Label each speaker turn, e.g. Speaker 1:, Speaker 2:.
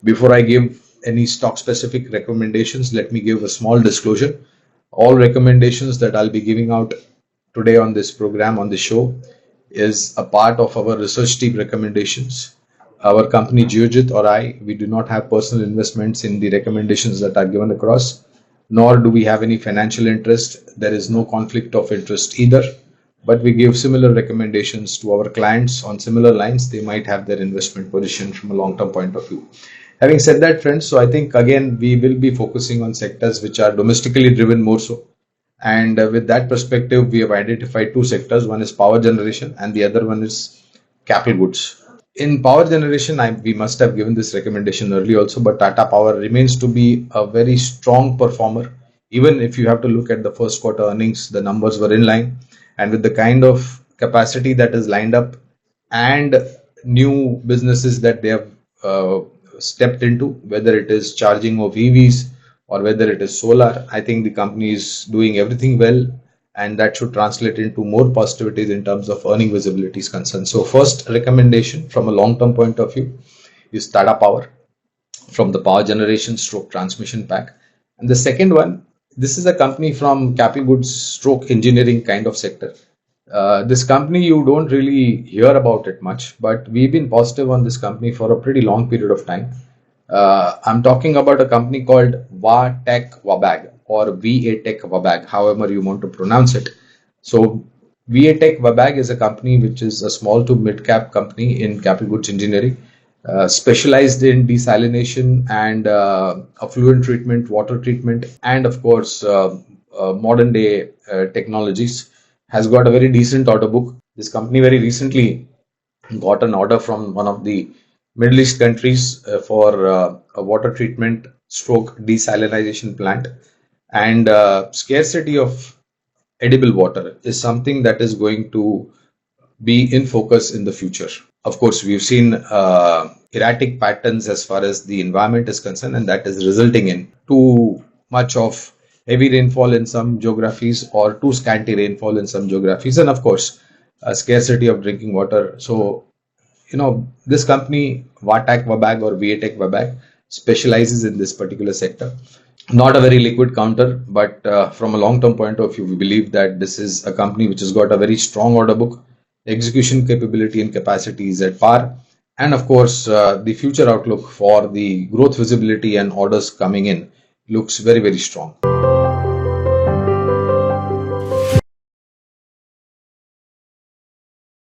Speaker 1: Before I give any stock specific recommendations, let me give a small disclosure. All recommendations that I'll be giving out today on this program, on the show, is a part of our research team recommendations. Our company Geojit or we do not have personal investments in the recommendations that are given across, nor do we have any financial interest. There is no conflict of interest either, but we give similar recommendations to our clients on similar lines. They might have their investment position from a long-term point of view. Having said that, friends, so I think again we will be focusing on sectors which are domestically driven more so. And with that perspective, we have identified two sectors. One is power generation and the other one is capital goods. In power generation, we must have given this recommendation earlier also, but Tata Power remains to be a very strong performer. Even if you have to look at the first quarter earnings, the numbers were in line. And with the kind of capacity that is lined up and new businesses that they have stepped into, whether it is charging of EVs or whether it is solar, I think the company is doing everything well, and that should translate into more positivities in terms of earning visibility is concerned. So first recommendation from a long-term point of view is Tata Power from the power generation stroke transmission pack. And the second one, this is a company from capital goods stroke engineering kind of sector. This company, you don't really hear about it much, but we've been positive on this company for a pretty long period of time. I'm talking about a company called Wabag or VA Wabag, however you want to pronounce it. So VA Wabag is a company which is a small to mid cap company in capital goods engineering, specialized in desalination and effluent treatment, water treatment, and of course modern day technologies. Has got a very decent order book. This company very recently got an order from one of the Middle East countries for a water treatment stroke desalination plant, and scarcity of edible water is something that is going to be in focus in the future. Of course, we've seen erratic patterns as far as the environment is concerned, and that is resulting in too much of heavy rainfall in some geographies or too scanty rainfall in some geographies, and of course, a scarcity of drinking water. So, this company, Wabag or VA Wabag, specializes in this particular sector. Not a very liquid counter, but from a long-term point of view, we believe that this is a company which has got a very strong order book, execution capability and capacity is at par, and of course, the future outlook for the growth visibility and orders coming in looks very, very strong.